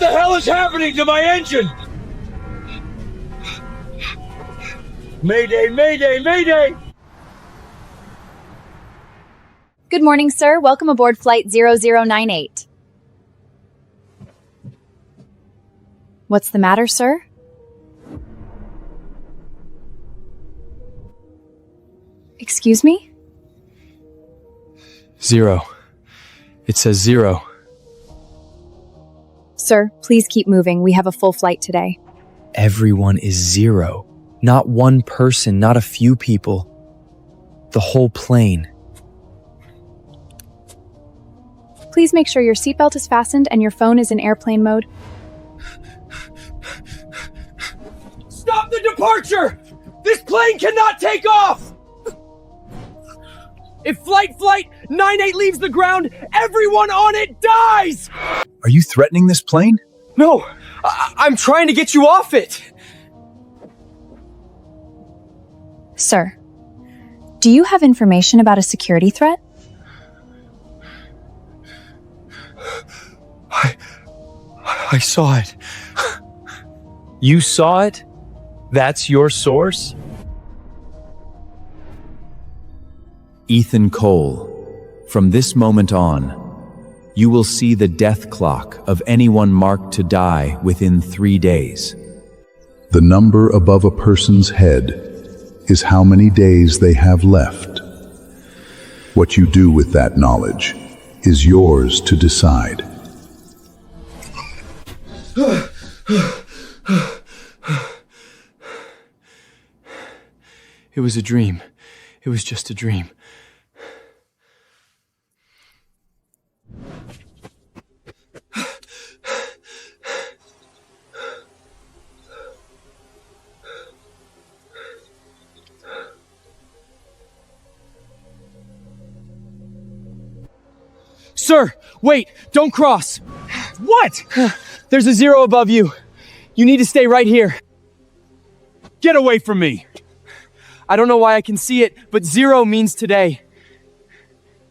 the hell is happening to my engine? Mayday, mayday, mayday! Good morning, sir. Welcome aboard Flight 0098. What's the matter, sir? Excuse me? 0. It says 0. Sir, please keep moving. We have a full flight today. Everyone is 0. Not one person, not a few people. The whole plane. Please make sure your seatbelt is fastened and your phone is in airplane mode. Stop the departure! This plane cannot take off! If Flight 98 leaves the ground, everyone on it dies! Are you threatening this plane? No, I'm trying to get you off it! Sir, do you have information about a security threat? I saw it. You saw it? That's your source? Ethan Cole, from this moment on, you will see the death clock of anyone marked to die within 3 days. The number above a person's head is how many days they have left. What you do with that knowledge is yours to decide. It was a dream. It was just a dream. Sir, wait, don't cross. What? There's a 0 above you. You need to stay right here. Get away from me! I don't know why I can see it, but 0 means today.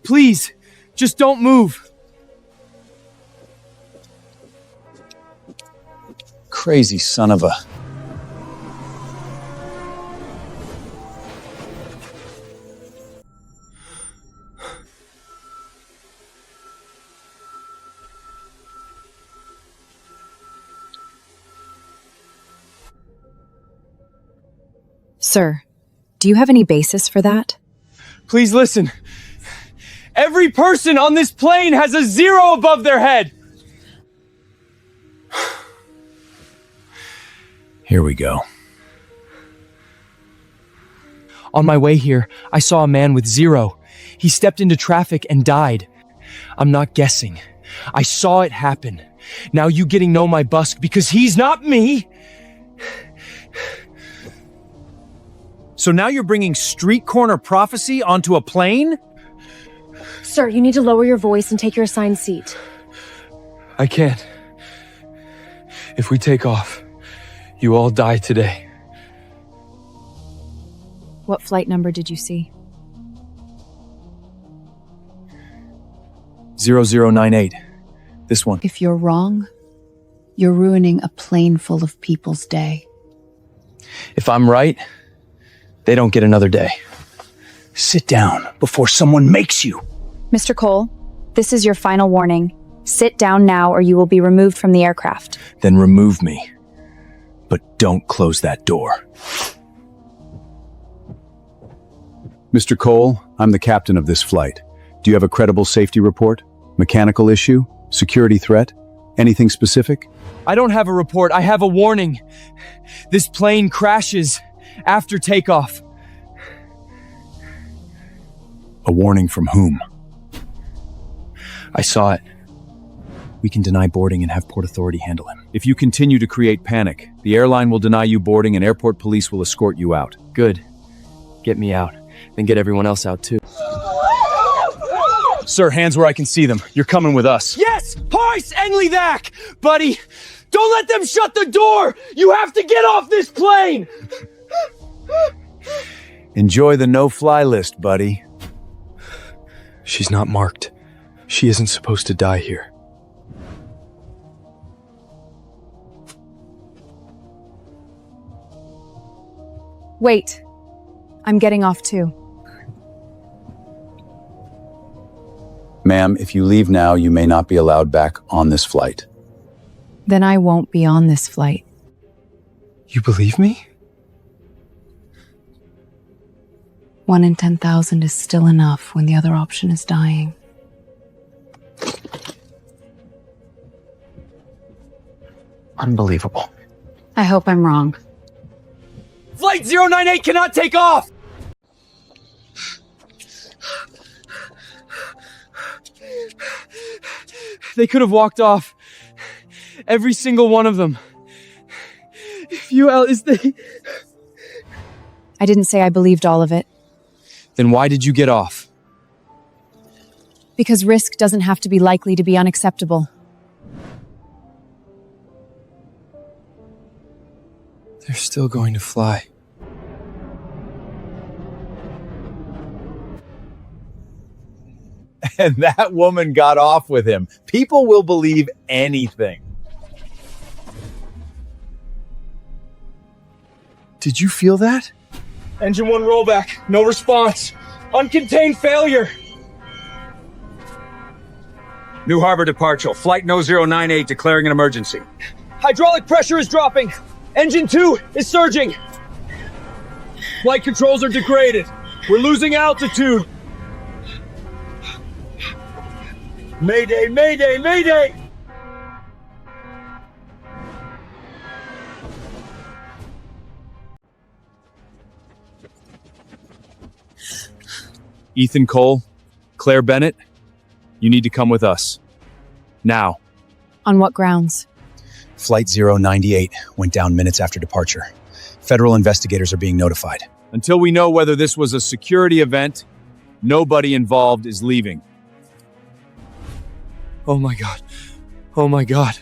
Please, just don't move. Crazy son of a... Sir, do you have any basis for that? Please listen. Every person on this plane has a 0 above their head. Here we go. On my way here, I saw a man with 0. He stepped into traffic and died. I'm not guessing. I saw it happen. Now you getting know my busk because he's not me. So now you're bringing street corner prophecy onto a plane? Sir, you need to lower your voice and take your assigned seat. I can't. If we take off, you all die today. What flight number did you see? 0098. This one. If you're wrong, you're ruining a plane full of people's day. If I'm right, they don't get another day. Sit down before someone makes you. Mr. Cole, this is your final warning. Sit down now or you will be removed from the aircraft. Then remove me. But don't close that door. Mr. Cole, I'm the captain of this flight. Do you have a credible safety report? Mechanical issue? Security threat? Anything specific? I don't have a report, I have a warning. This plane crashes after takeoff. A warning from whom? I saw it. We can deny boarding and have Port Authority handle him. If you continue to create panic, the airline will deny you boarding and airport police will escort you out. Good. Get me out. Then get everyone else out too. Sir, hands where I can see them. You're coming with us. Yes! Hoist Enley Vac! Buddy, don't let them shut the door! You have to get off this plane! Enjoy the no-fly list, buddy. She's not marked. She isn't supposed to die here. Wait. I'm getting off too. Ma'am, if you leave now, you may not be allowed back on this flight. Then I won't be on this flight. You believe me? 1 in 10,000 is still enough when the other option is dying. Unbelievable. I hope I'm wrong. Flight 098 cannot take off! They could have walked off. Every single one of them. If they... I didn't say I believed all of it. Then why did you get off? Because risk doesn't have to be likely to be unacceptable. They're still going to fly. And that woman got off with him. People will believe anything. Did you feel that? Engine 1 rollback. No response. Uncontained failure. New Harbor departure. Flight No 098 declaring an emergency. Hydraulic pressure is dropping. Engine 2 is surging. Flight controls are degraded. We're losing altitude. Mayday, mayday, mayday! Ethan Cole, Claire Bennett, you need to come with us. Now. On what grounds? Flight 098 went down minutes after departure. Federal investigators are being notified. Until we know whether this was a security event, nobody involved is leaving. Oh my God. Oh my God.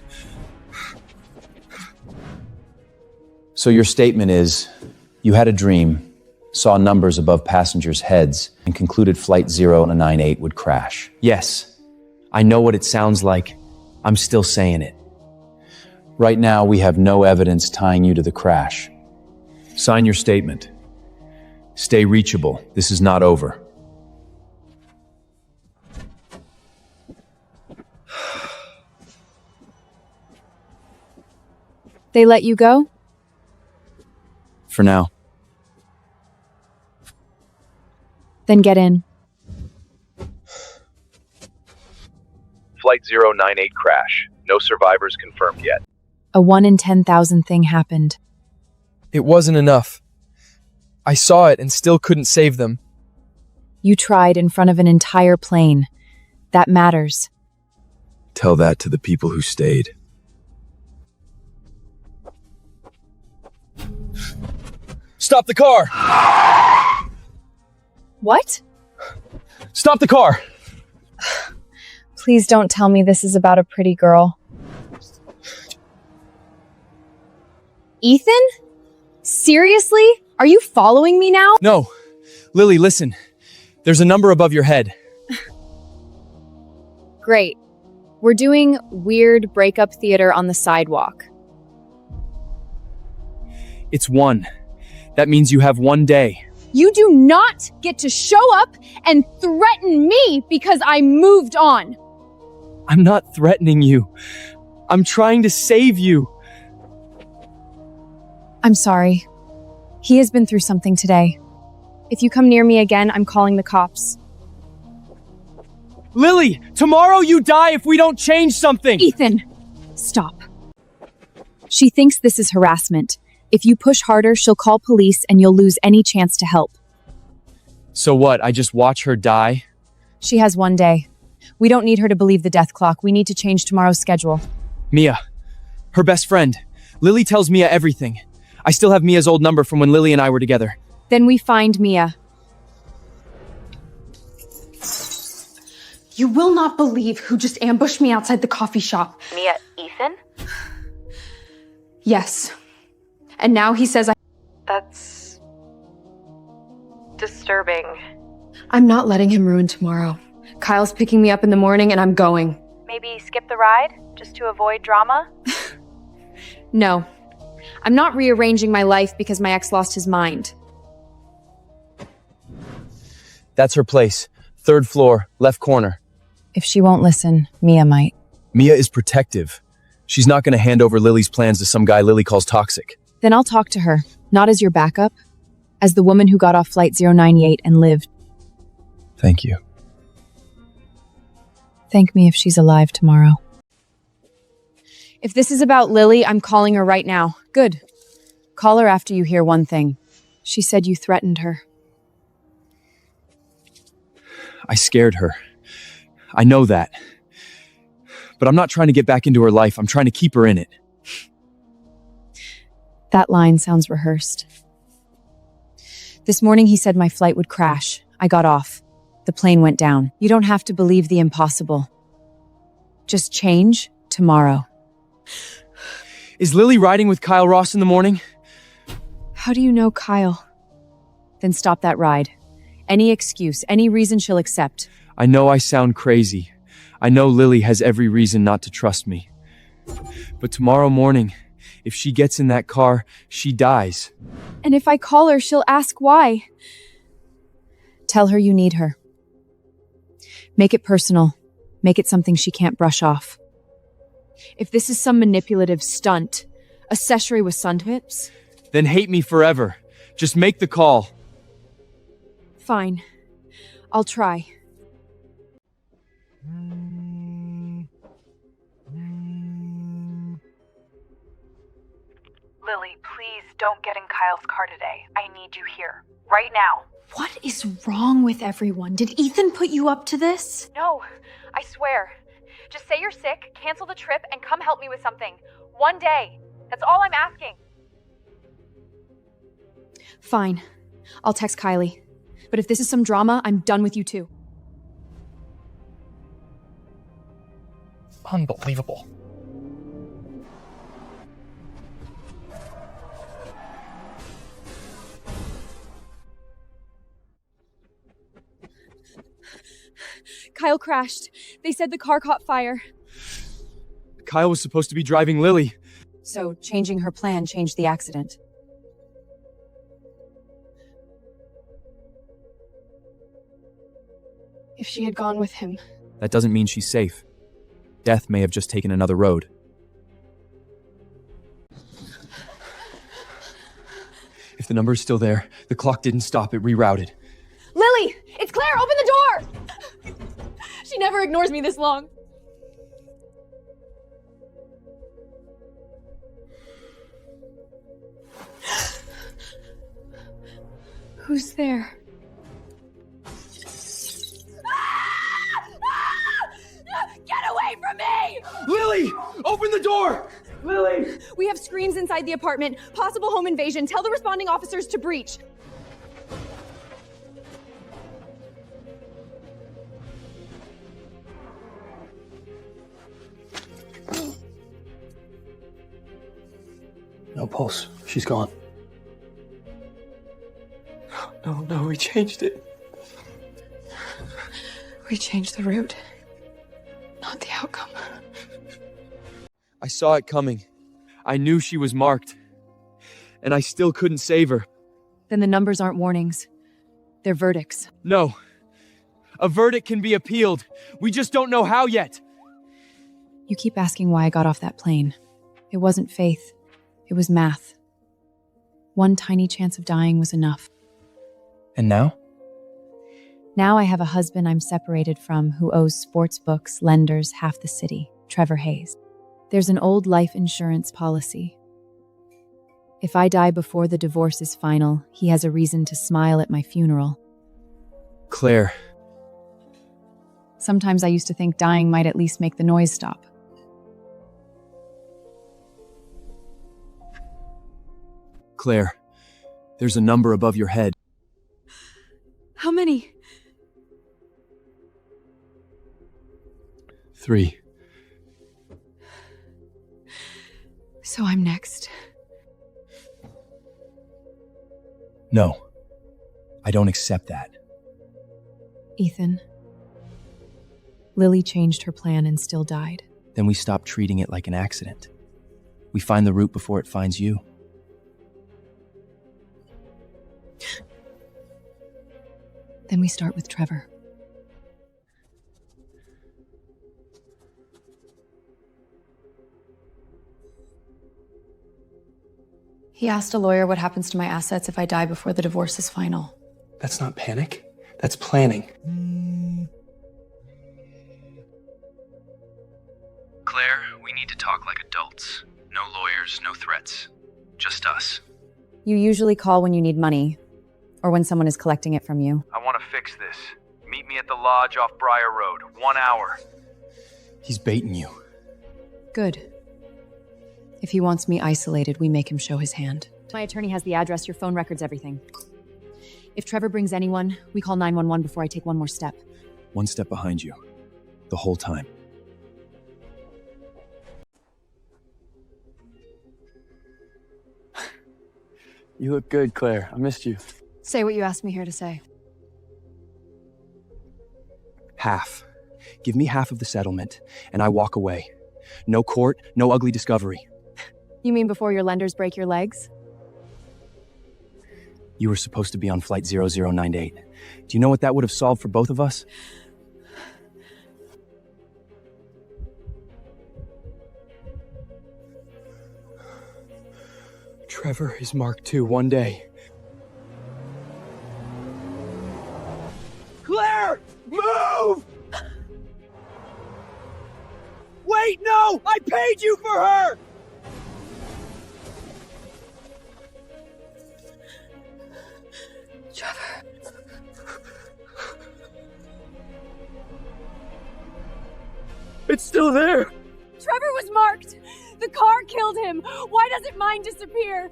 So your statement is, you had a dream, saw numbers above passengers' heads, and concluded Flight 098 would crash. Yes. I know what it sounds like. I'm still saying it. Right now, we have no evidence tying you to the crash. Sign your statement. Stay reachable. This is not over. They let you go? For now. Then get in. Flight 098 crash. No survivors confirmed yet. A 1 in 10,000 thing happened. It wasn't enough. I saw it and still couldn't save them. You tried in front of an entire plane. That matters. Tell that to the people who stayed. Stop the car! What? Stop the car! Please don't tell me this is about a pretty girl. Ethan? Seriously? Are you following me now? No. Lily, listen. There's a number above your head. Great. We're doing weird breakup theater on the sidewalk. It's 1. That means you have 1 day. You do not get to show up and threaten me because I moved on. I'm not threatening you. I'm trying to save you. I'm sorry. He has been through something today. If you come near me again, I'm calling the cops. Lily, tomorrow you die if we don't change something! Ethan, stop. She thinks this is harassment. If you push harder, she'll call police and you'll lose any chance to help. So what, I just watch her die? She has 1 day. We don't need her to believe the death clock. We need to change tomorrow's schedule. Mia, her best friend. Lily tells Mia everything. I still have Mia's old number from when Lily and I were together. Then we find Mia. You will not believe who just ambushed me outside the coffee shop. Mia, Ethan? Yes. And now he says That's disturbing. I'm not letting him ruin tomorrow. Kyle's picking me up in the morning and I'm going. Maybe skip the ride, just to avoid drama? No. I'm not rearranging my life because my ex lost his mind. That's her place. 3rd floor, left corner. If she won't listen, Mia might. Mia is protective. She's not going to hand over Lily's plans to some guy Lily calls toxic. Then I'll talk to her, not as your backup, as the woman who got off Flight 098 and lived. Thank you. Thank me if she's alive tomorrow. If this is about Lily, I'm calling her right now. Good. Call her after you hear one thing. She said you threatened her. I scared her. I know that. But I'm not trying to get back into her life. I'm trying to keep her in it. That line sounds rehearsed. This morning he said my flight would crash. I got off. The plane went down. You don't have to believe the impossible. Just change tomorrow. Is Lily riding with Kyle Ross in the morning? How do you know Kyle? Then stop that ride. Any excuse, any reason she'll accept. I know I sound crazy. I know Lily has every reason not to trust me. But tomorrow morning, if she gets in that car, she dies. And if I call her, she'll ask why. Tell her you need her. Make it personal. Make it something she can't brush off. If this is some manipulative stunt, accessory with sun tips, then hate me forever. Just make the call. Fine. I'll try. Lily, please don't get in Kyle's car today. I need you here. Right now. What is wrong with everyone? Did Ethan put you up to this? No, I swear. Just say you're sick, cancel the trip, and come help me with something. One day. That's all I'm asking. Fine. I'll text Kylie. But if this is some drama, I'm done with you too. Unbelievable. Kyle crashed. They said the car caught fire. Kyle was supposed to be driving Lily. So changing her plan changed the accident. If she had gone with him. That doesn't mean she's safe. Death may have just taken another road. If the number is still there, the clock didn't stop, it rerouted. Lily! It's Claire! Open the door! She never ignores me this long. Who's there? Get away from me! Lily! Open the door! Lily! We have screens inside the apartment. Possible home invasion. Tell the responding officers to breach. No pulse. She's gone. No, we changed it. We changed the route, not the outcome. I saw it coming. I knew she was marked. And I still couldn't save her. Then the numbers aren't warnings. They're verdicts. No. A verdict can be appealed. We just don't know how yet. You keep asking why I got off that plane. It wasn't faith. It was math. One tiny chance of dying was enough. And now? Now I have a husband I'm separated from who owes sports books, lenders, half the city, Trevor Hayes. There's an old life insurance policy. If I die before the divorce is final, he has a reason to smile at my funeral. Claire. Sometimes I used to think dying might at least make the noise stop. Claire, there's a number above your head. How many? 3. So I'm next. No. I don't accept that. Ethan. Lily changed her plan and still died. Then we stop treating it like an accident. We find the route before it finds you. Then we start with Trevor. He asked a lawyer what happens to my assets if I die before the divorce is final. That's not panic. That's planning. Claire, we need to talk like adults. No lawyers, no threats. Just us. You usually call when you need money, or when someone is collecting it from you. I want to fix this. Meet me at the lodge off Briar Road. 1 hour. He's baiting you. Good. If he wants me isolated, we make him show his hand. My attorney has the address, your phone records, everything. If Trevor brings anyone, we call 911 before I take one more step. One step behind you. The whole time. You look good, Claire. I missed you. Say what you asked me here to say. Half. Give me half of the settlement, and I walk away. No court, no ugly discovery. You mean before your lenders break your legs? You were supposed to be on flight 0098. Do you know what that would have solved for both of us? Trevor is Mark II one day. Claire! Move! Wait, no! I paid you for her! Trevor. It's still there! Trevor was marked! The car killed him! Why doesn't mine disappear?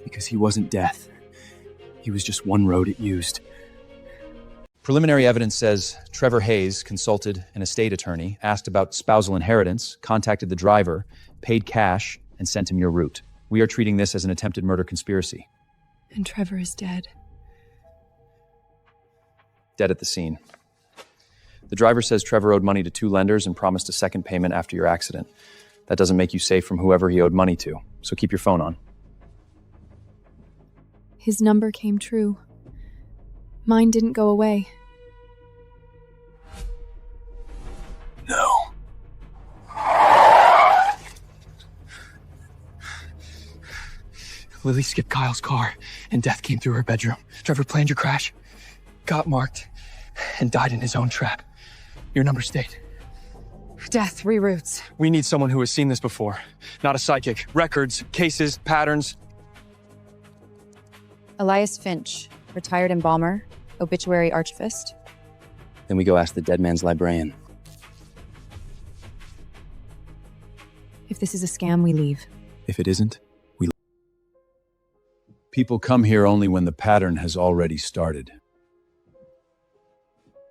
Because he wasn't death. He was just one road it used. Preliminary evidence says Trevor Hayes consulted an estate attorney, asked about spousal inheritance, contacted the driver, paid cash, and sent him your route. We are treating this as an attempted murder conspiracy. And Trevor is dead. Dead at the scene. The driver says Trevor owed money to 2 lenders and promised a second payment after your accident. That doesn't make you safe from whoever he owed money to, so keep your phone on. His number came true. Mine didn't go away. No. Lily skipped Kyle's car, and death came through her bedroom. Trevor planned your crash, got marked, and died in his own trap. Your number stayed. Death reroutes. We need someone who has seen this before, not a psychic. Records, cases, patterns. Elias Finch, retired embalmer, obituary archivist. Then we go ask the dead man's librarian. If this is a scam, we leave. If it isn't, we leave. People come here only when the pattern has already started.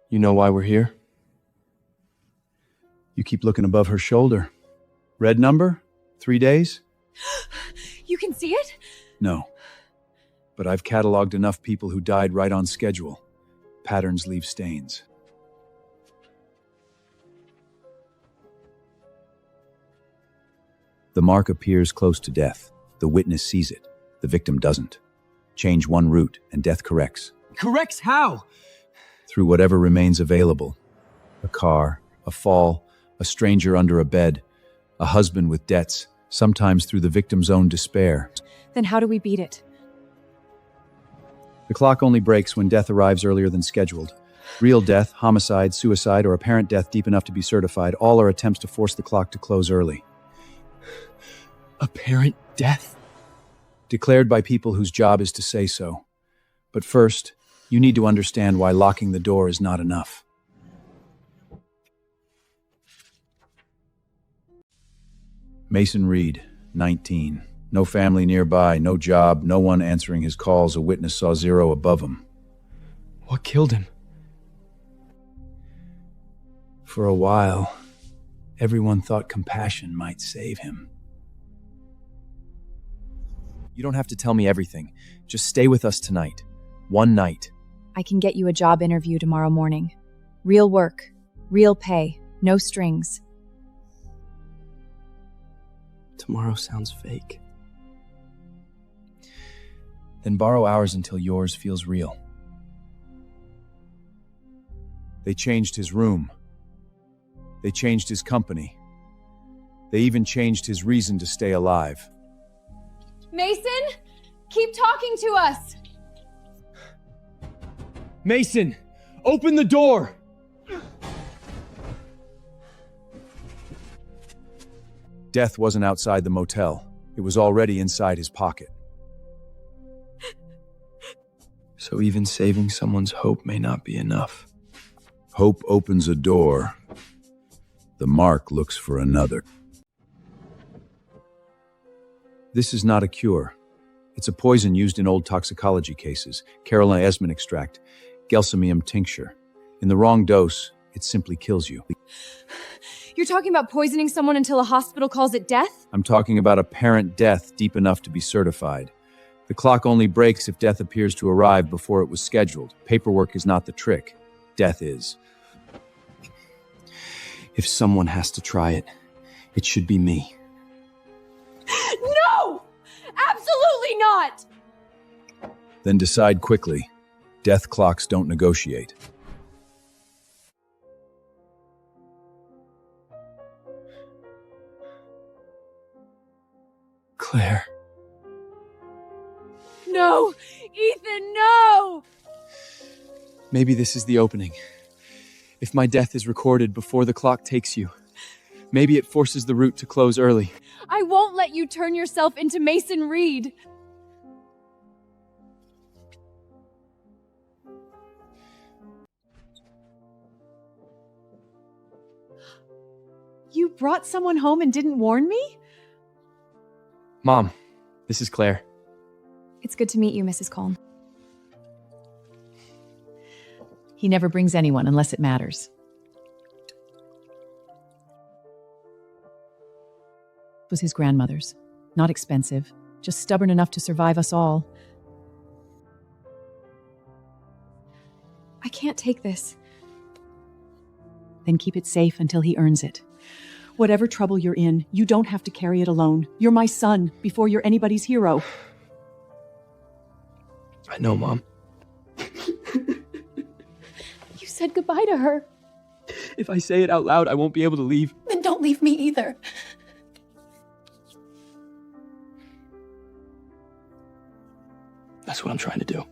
You know why we're here? You keep looking above her shoulder. Red number? 3 days? You can see it? No. But I've cataloged enough people who died right on schedule. Patterns leave stains. The mark appears close to death. The witness sees it. The victim doesn't. Change one route and death corrects. Corrects how? Through whatever remains available. A car, a fall, a stranger under a bed, a husband with debts, sometimes through the victim's own despair. Then how do we beat it? The clock only breaks when death arrives earlier than scheduled. Real death, homicide, suicide, or apparent death deep enough to be certified, all are attempts to force the clock to close early. Apparent death? Declared by people whose job is to say so. But first, you need to understand why locking the door is not enough. Mason Reed, 19. No family nearby, no job, no one answering his calls. A witness saw 0 above him. What killed him? For a while, everyone thought compassion might save him. You don't have to tell me everything. Just stay with us tonight. One night. I can get you a job interview tomorrow morning. Real work, real pay, no strings. Tomorrow sounds fake. Then borrow ours until yours feels real. They changed his room. They changed his company. They even changed his reason to stay alive. Mason, keep talking to us. Mason, open the door! Death wasn't outside the motel. It was already inside his pocket. So even saving someone's hope may not be enough. Hope opens a door. The mark looks for another. This is not a cure. It's a poison used in old toxicology cases. Carolina Esmond extract, gelsamium tincture. In the wrong dose, it simply kills you. You're talking about poisoning someone until a hospital calls it death? I'm talking about apparent death deep enough to be certified. The clock only breaks if death appears to arrive before it was scheduled. Paperwork is not the trick. Death is. If someone has to try it, it should be me. No! Absolutely not! Then decide quickly. Death clocks don't negotiate. Claire. No! Ethan, no! Maybe this is the opening. If my death is recorded before the clock takes you, maybe it forces the route to close early. I won't let you turn yourself into Mason Reed. You brought someone home and didn't warn me? Mom, this is Claire. It's good to meet you, Mrs. Colm. He never brings anyone unless it matters. It was his grandmother's. Not expensive, just stubborn enough to survive us all. I can't take this. Then keep it safe until he earns it. Whatever trouble you're in, you don't have to carry it alone. You're my son before you're anybody's hero. I know, Mom. You said goodbye to her. If I say it out loud, I won't be able to leave. Then don't leave me either. That's what I'm trying to do.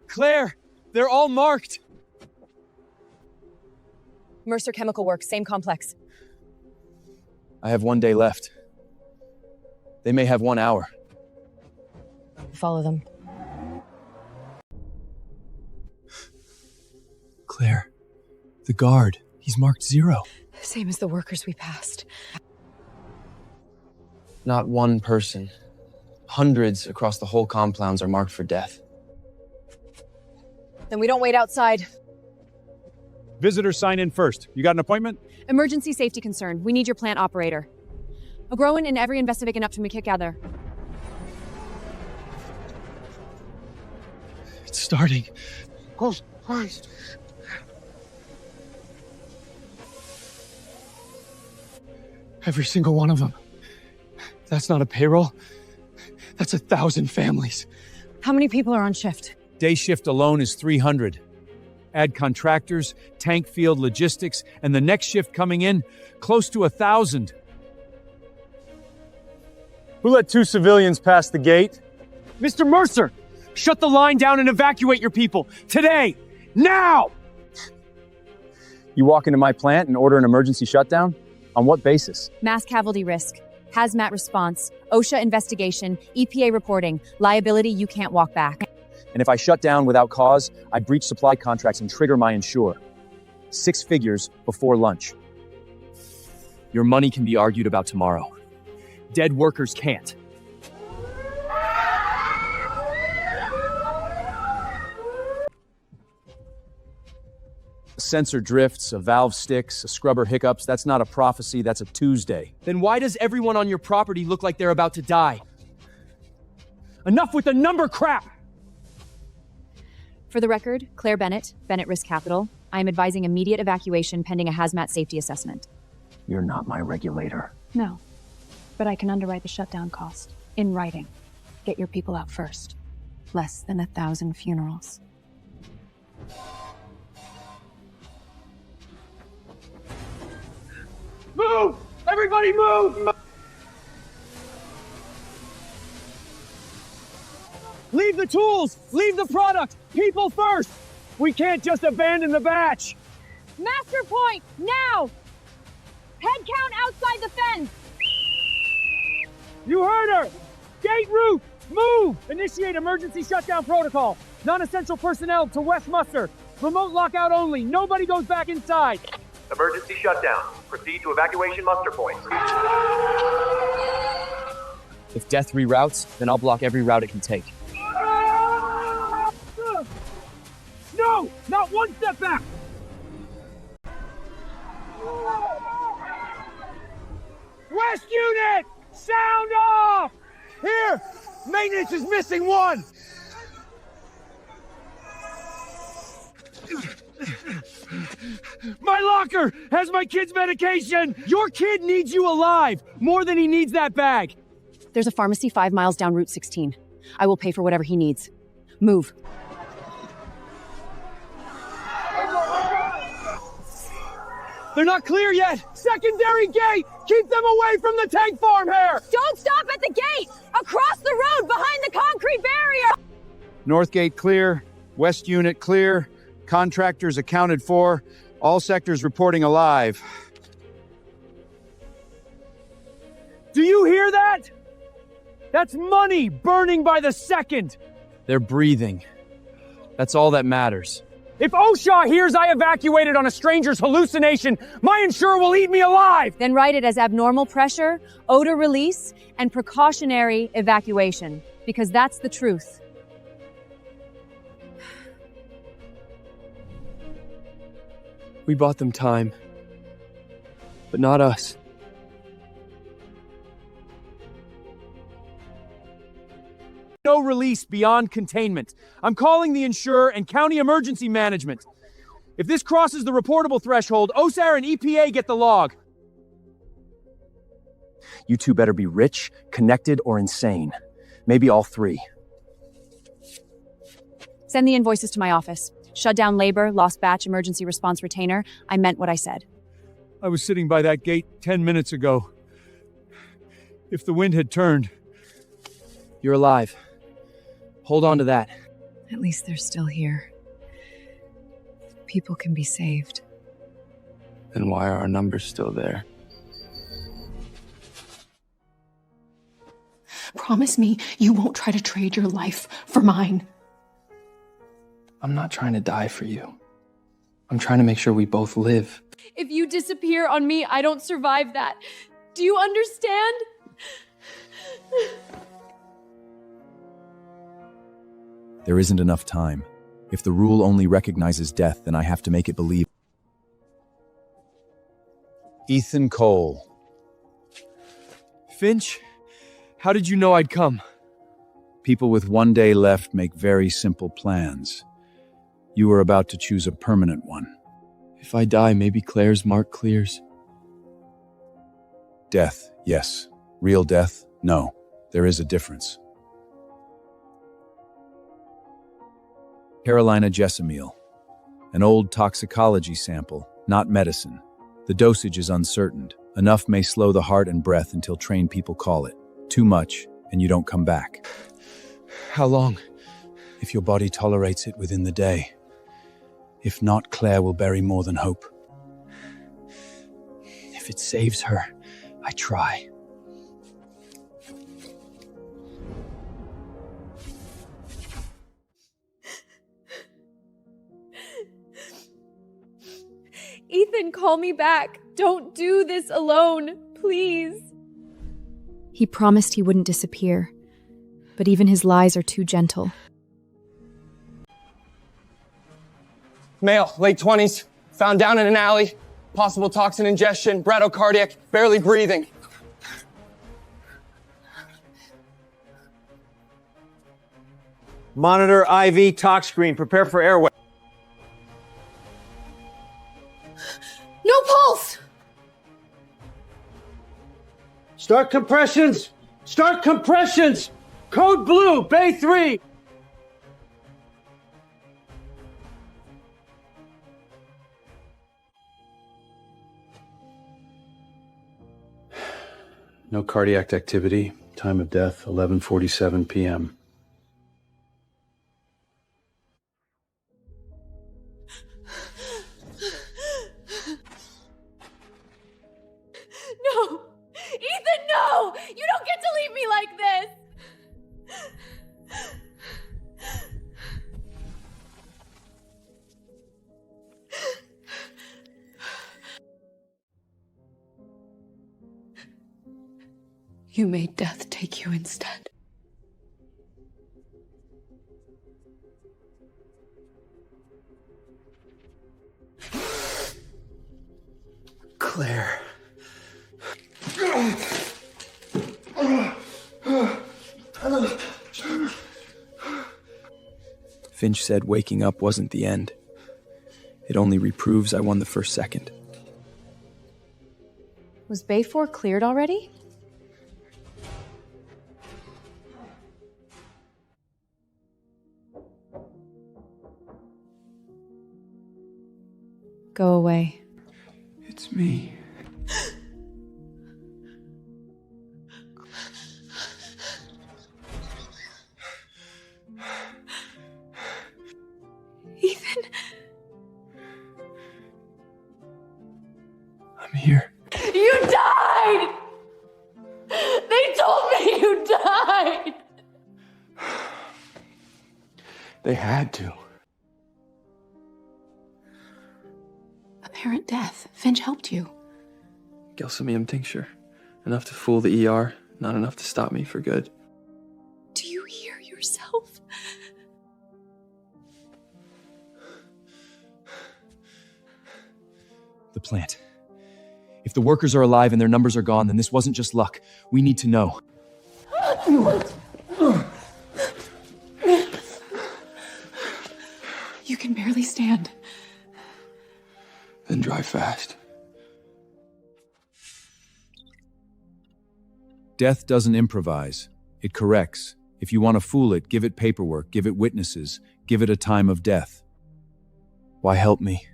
Claire! They're all marked! Mercer Chemical Works, same complex. I have 1 day left. They may have 1 hour. Follow them. Claire, the guard, he's marked 0. Same as the workers we passed. Not one person. Hundreds across the whole compounds are marked for death. Then we don't wait outside. Visitors sign in first. You got an appointment? Emergency safety concern. We need your plant operator. Agroin and every investigating up to me together. It's starting. Oh, Christ. Every single one of them. That's not a payroll. That's 1,000 families. How many people are on shift? Day shift alone is 300. Add contractors, tank field logistics, and the next shift coming in, close to 1,000. Who let 2 civilians pass the gate? Mr. Mercer, shut the line down and evacuate your people. Today! Now! You walk into my plant and order an emergency shutdown? On what basis? Mass casualty risk. Hazmat response. OSHA investigation. EPA reporting. Liability you can't walk back. And if I shut down without cause, I breach supply contracts and trigger my insure. 6 figures before lunch. Your money can be argued about tomorrow. Dead workers can't. A sensor drifts, a valve sticks, a scrubber hiccups. That's not a prophecy, that's a Tuesday. Then why does everyone on your property look like they're about to die? Enough with the number crap! For the record, Claire Bennett, Bennett Risk Capital. I am advising immediate evacuation pending a hazmat safety assessment. You're not my regulator. No, but I can underwrite the shutdown cost. In writing. Get your people out first. Less than 1,000 funerals. Move! Everybody move! Leave the tools! Leave the product! People first! We can't just abandon the batch! Master point, now! Head count outside the fence! You heard her! Gate route! Move! Initiate emergency shutdown protocol. Non-essential personnel to West Muster. Remote lockout only. Nobody goes back inside. Emergency shutdown. Proceed to evacuation muster points. If death reroutes, then I'll block every route it can take. No! Not one step back! West unit! Sound off! Here! Maintenance is missing one! My locker has my kid's medication! Your kid needs you alive! More than he needs that bag! There's a pharmacy 5 miles down Route 16. I will pay for whatever he needs. Move. They're not clear yet! Secondary gate! Keep them away from the tank farm here! Don't stop at the gate! Across the road, behind the concrete barrier! North gate clear. West unit clear. Contractors accounted for. All sectors reporting alive. Do you hear that? That's money burning by the second! They're breathing. That's all that matters. If OSHA hears I evacuated on a stranger's hallucination, my insurer will eat me alive! Then write it as abnormal pressure, odor release, and precautionary evacuation, because that's the truth. We bought them time. But not us. No release beyond containment. I'm calling the insurer and county emergency management. If this crosses the reportable threshold, OSAR and EPA get the log. You two better be rich, connected, or insane. Maybe all three. Send the invoices to my office. Shut down labor, lost batch, emergency response retainer. I meant what I said. I was sitting by that gate 10 minutes ago. If the wind had turned... You're alive. Hold on to that. At least they're still here. People can be saved. Then why are our numbers still there? Promise me you won't try to trade your life for mine. I'm not trying to die for you. I'm trying to make sure we both live. If you disappear on me, I don't survive that. Do you understand? There isn't enough time. If the rule only recognizes death, then I have to make it believe. Ethan Cole. Finch, how did you know I'd come? People with 1 day left make very simple plans. You were about to choose a permanent one. If I die, maybe Claire's mark clears. Death, yes. Real death, no. There is a difference. Carolina Jessamine. An old toxicology sample, not medicine. The dosage is uncertain. Enough may slow the heart and breath until trained people call it. Too much, and you don't come back. How long? If your body tolerates it within the day. If not, Claire will bury more than hope. If it saves her, I try. Ethan, call me back. Don't do this alone, please. He promised he wouldn't disappear, but even his lies are too gentle. Male, late 20s, found down in an alley, possible toxin ingestion, bradycardiac, barely breathing. Monitor IV tox screen. Prepare for airway. No pulse! Start compressions. Start compressions! Code blue, Bay 3! No cardiac activity. Time of death, 11:47 p.m. No! Ethan, no! You don't get to leave me like this! You made death take you instead. Claire. Finch said waking up wasn't the end. It only reproves I won the first second. Was Bay 4 cleared already? Go away. It's me. Ethan. I'm here. You died! They told me you died! They had to. Apparent death. Finch helped you. Gelsamium tincture. Enough to fool the ER, not enough to stop me for good. Do you hear yourself? The plant. If the workers are alive and their numbers are gone, then this wasn't just luck. We need to know. You can barely stand. Then drive fast. Death doesn't improvise. It corrects. If you want to fool it, give it paperwork, give it witnesses, give it a time of death. Why help me?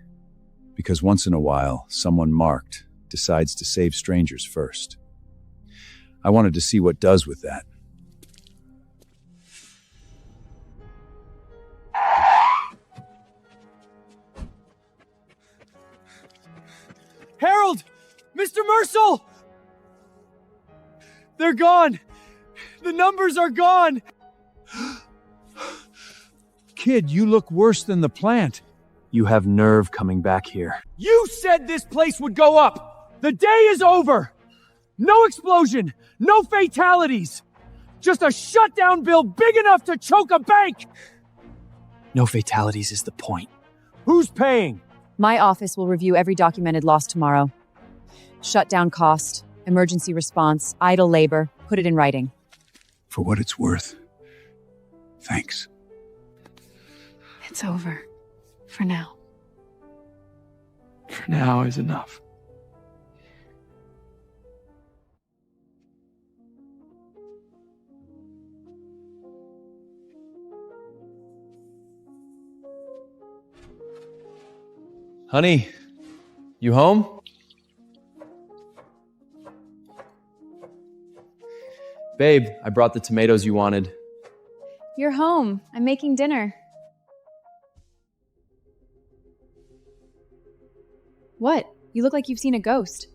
Because once in a while, someone marked decides to save strangers first. I wanted to see what does with that. Harold! Mr. Mercel! They're gone! The numbers are gone! Kid, you look worse than the plant. You have nerve coming back here. You said this place would go up! The day is over! No explosion! No fatalities! Just a shutdown bill big enough to choke a bank! No fatalities is the point. Who's paying? My office will review every documented loss tomorrow. Shutdown cost, emergency response, idle labor. Put it in writing. For what it's worth. Thanks. It's over. For now. For now is enough. Honey, you home? Babe, I brought the tomatoes you wanted. You're home. I'm making dinner. What? You look like you've seen a ghost.